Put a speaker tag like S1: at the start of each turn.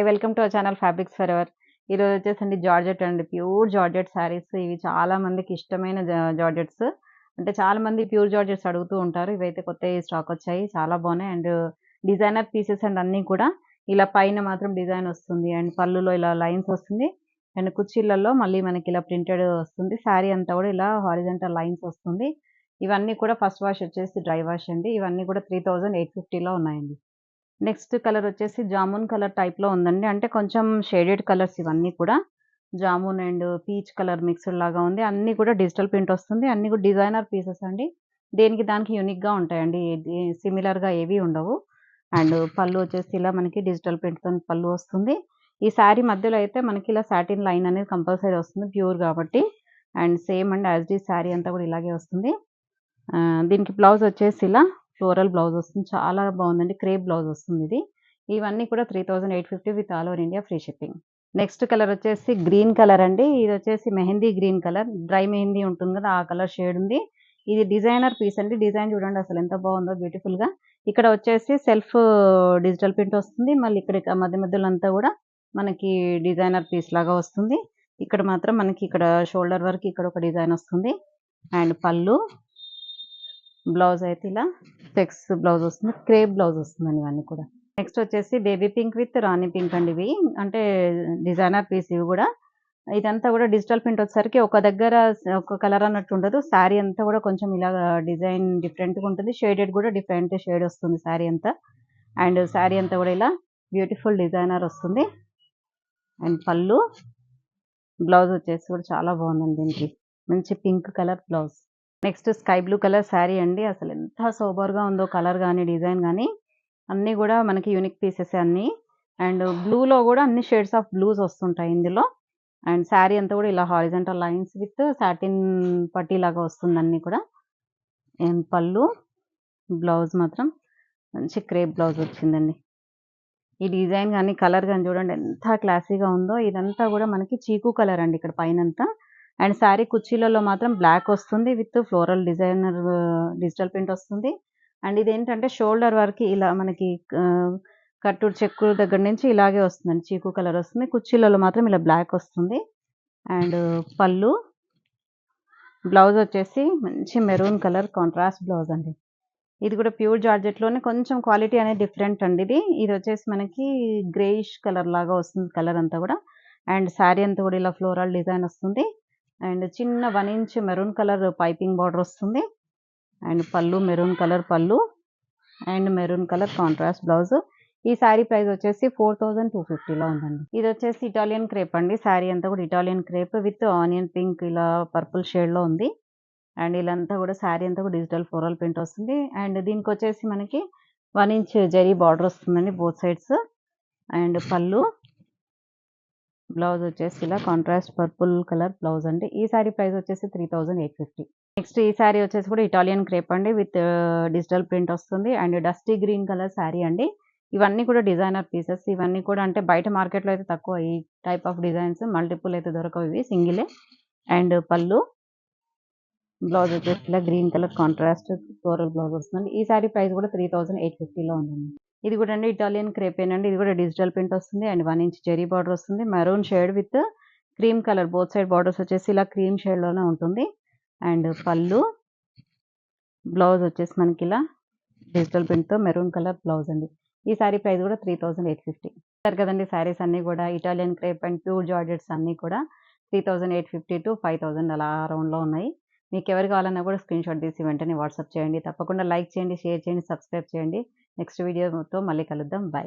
S1: Welcome to our channel fabrics for ever. ఈరోజు వచ్చేసండి georgette అండి. Pure georgette saris. ఇవి చాలా మందికి ఇష్టమైన జార్జెట్స్. అంటే చాలా మంది ప్యూర్ జార్జెట్స్ అడుగుతూ ఉంటారు. ఇవైతే కొత్తయి స్టాక్ వచ్చాయి. చాలా బాగున్నాయి. అండ్ డిజైనర్ పీసెస్ అండ్ అన్నీ కూడా ఇలా పైన మాత్రం డిజైన్ వస్తుంది. అండ్ పళ్ళులో ఇలా లైన్స్ వస్తుంది. అండ్ కుర్చీలలో మళ్ళీ మనకి ఇలా ప్రింటెడ్ వస్తుంది. శారీ అంతా కూడా ఇలా హారిజాంటల్ లైన్స్ వస్తుంది. ఇవన్నీ కూడా ఫస్ట్ వాష్ వచ్చేసి డ్రై వాష్ అండి. ఇవన్నీ కూడా 3850లో ఉన్నాయండి. నెక్స్ట్ కలర్ వచ్చేసి జామున్ కలర్ టైప్‌లో ఉందండి. అంటే కొంచెం షేడెడ్ కలర్స్ ఇవన్నీ కూడా. Jamun and peach colour mixed లాగా ఉంది. అన్నీ కూడా డిజిటల్ ప్రింట్ వస్తుంది. అన్నీ కూడా డిజైనర్ పీసెస్ అండి. దేనికి దానికి యూనిక్‌గా ఉంటాయండి. ఇది సిమిలర్‌గా ఏవి ఉండవు. అండ్ పళ్ళు వచ్చేసి ఇలా మనకి డిజిటల్ ప్రింట్‌తోని పళ్ళు వస్తుంది. ఈ శారీ మధ్యలో అయితే మనకి ఇలా సాటిన్ లైన్ అనేది కంపల్సరీ వస్తుంది. ప్యూర్ కాబట్టి. అండ్ సేమ్ అండి యాజ్ ఇట్ ఈజ్ శారీ అంతా కూడా ఇలాగే వస్తుంది. దీనికి బ్లౌజ్ వచ్చేసి ఇలా ఫ్లోరల్ బ్లౌజ్ వస్తుంది. చాలా బాగుందండి. క్రేప్ బ్లౌజ్ వస్తుంది ఇది. ఇవన్నీ కూడా 3850 with all over India free shipping. Next colour వచ్చేసి గ్రీన్ కలర్ అండి. ఇది వచ్చేసి mehndi green colour. Dry mehndi ఉంటుంది కదా! ఆ కలర్ షేడ్ ఉంది. ఇది డిజైనర్ పీస్ అండి. డిజైన్ చూడండి అసలు ఎంత బాగుందో బ్యూటిఫుల్‌గా. ఇక్కడ వచ్చేసి సెల్ఫ్ డిజిటల్ ప్రింట్ వస్తుంది. మళ్ళీ ఇక్కడ మధ్య మధ్యలో అంతా కూడా మనకి డిజైనర్ పీస్ లాగా వస్తుంది. ఇక్కడ మాత్రం మనకి ఇక్కడ షోల్డర్ వరకు ఇక్కడ ఒక డిజైన్ వస్తుంది. అండ్ పళ్ళు, బ్లౌజ్ అయితే ఇలా చెక్స్ బ్లౌజ్ వస్తుంది. క్రేప్ బ్లౌజ్ వస్తుందండి ఇవన్నీ కూడా. నెక్స్ట్ వచ్చేసి baby pink with Rani pink అండి ఇవి. అంటే డిజైనర్ పీస్ ఇవి కూడా. ఇదంతా కూడా డిజిటల్ ప్రింట్ వచ్చేసరికి ఒక దగ్గర ఒక కలర్ అన్నట్టు ఉండదు. శారీ అంతా కూడా కొంచెం ఇలాగా డిజైన్ డిఫరెంట్‌గా ఉంటుంది. షేడెడ్ కూడా డిఫరెంట్ షేడ్ వస్తుంది శారీ అంతా. అండ్ శారీ అంతా కూడా ఇలా బ్యూటిఫుల్ డిజైనర్ వస్తుంది. అండ్ పళ్ళు, బ్లౌజ్ వచ్చేసి కూడా చాలా బాగుందండి దీనికి. మంచి pink colour blouse. Next sky blue colour sari అండి. అసలు ఎంత సూపర్‌గా ఉందో కలర్ గానీ, డిజైన్ గానీ అన్నీ కూడా మనకి యూనిక్ పీసెసే అన్నీ. అండ్ బ్లూలో కూడా అన్ని షేడ్స్ ఆఫ్ బ్లూస్ వస్తుంటాయి ఇందులో. అండ్ శారీ అంతా కూడా ఇలా హారిజాంటల్ లైన్స్ విత్ సాటిన్ పట్టీ లాగా వస్తుంది అన్నీ కూడా. అండ్ పళ్ళు, బ్లౌజ్ మాత్రం మంచి క్రేప్ బ్లౌజ్ వచ్చిందండి. ఈ డిజైన్ గానీ, కలర్ గానీ చూడండి ఎంత క్లాసీగా ఉందో. ఇదంతా కూడా మనకి చీకు కలర్ అండి ఇక్కడ పైనంతా. అండ్ శారీ కుర్చీలలో మాత్రం బ్లాక్ వస్తుంది with floral designer digital print వస్తుంది. అండ్ ఇదేంటంటే షోల్డర్ వరకు ఇలా మనకి కట్టు చెక్కు దగ్గర నుంచి ఇలాగే వస్తుందండి. చీకు కలర్ వస్తుంది. కుర్చీలలో మాత్రం ఇలా బ్లాక్ వస్తుంది. అండ్ పళ్ళు, బ్లౌజ్ వచ్చేసి మంచి మెరూన్ కలర్ కాంట్రాస్ట్ బ్లౌజ్ అండి. ఇది కూడా ప్యూర్ జార్జెట్‌లోనే కొంచెం క్వాలిటీ అనేది డిఫరెంట్ అండి ఇది. ఇది వచ్చేసి మనకి గ్రేయిష్ కలర్ లాగా వస్తుంది కలర్ అంతా కూడా. అండ్ శారీ అంతా కూడా ఇలా ఫ్లోరల్ డిజైన్ వస్తుంది. అండ్ చిన్న 1 inch maroon colour piping border వస్తుంది. అండ్ పళ్ళు మెరూన్ కలర్ పళ్ళు. And maroon colour contrast blouse. ఈ శారీ ప్రైస్ వచ్చేసి 4250లో ఉందండి. ఇది వచ్చేసి ఇటాలియన్ క్రేప్ అండి. శారీ అంతా కూడా Italian crepe with onion pink ఇలా పర్పుల్ షేడ్‌లో ఉంది. అండ్ ఇలంతా కూడా శారీ అంతా కూడా డిజిటల్ ఫ్లోరల్ ప్రింట్ వస్తుంది. అండ్ దీనికొచ్చేసి మనకి 1 ఇంచ్ జరీ బార్డర్ వస్తుందండి బోత్ సైడ్స్. అండ్ పళ్ళు, బ్లౌజ్ వచ్చేసి ఇలా కాంట్రాస్ట్ పర్పుల్ కలర్ బ్లౌజ్ అండి. ఈ శారీ ప్రైస్ వచ్చేసి 3850. నెక్స్ట్ ఈ శారీ వచ్చేసి కూడా ఇటాలియన్ క్రేప్ అండి విత్ డిజిటల్ ప్రింట్ వస్తుంది. And dusty green colour sari అండి. ఇవన్నీ కూడా డిజైనర్ పీసెస్. ఇవన్నీ కూడా అంటే బయట మార్కెట్‌లో అయితే తక్కువ ఈ టైప్ ఆఫ్ డిజైన్స్. మల్టిపుల్ అయితే దొరకవు ఇవి సింగిలే. అండ్ పళ్ళు, బ్లౌజ్ వచ్చేసి ఇలా green colour contrast floral blouse వస్తుందండి. ఈ శారీ ప్రైస్ కూడా 3850లో ఉందండి. ఇది కూడా అండి ఇటాలియన్ క్రేపేనండి. ఇది కూడా డిజిటల్ ప్రింట్ వస్తుంది. అండ్ 1 ఇంచ్ జెరీ బార్డర్ వస్తుంది. Maroon shade with cream colour both side borders వచ్చేసి ఇలా క్రీమ్ షేడ్‌లోనే ఉంటుంది. అండ్ పళ్ళు, బ్లౌజ్ వచ్చేసి మనకి ఇలా డిజిటల్ ప్రింట్‌తో మెరూన్ కలర్ బ్లౌజ్ అండి. ఈ శారీ ప్రైస్ కూడా 3850. చూసారు కదండీ శారీస్ అన్నీ కూడా Italian crepe and pure georgettes అన్నీ కూడా 3850-5000 అలా అరౌండ్‌లో ఉన్నాయి. మీకెవరు కావాలన్నా కూడా స్క్రీన్‌షాట్ తీసి వెంటనే వాట్సాప్ చేయండి. తప్పకుండా లైక్ చేయండి, షేర్ చేయండి, సబ్స్క్రైబ్ చేయండి. నెక్స్ట్ వీడియోతో మళ్ళీ కలుద్దాం. బై.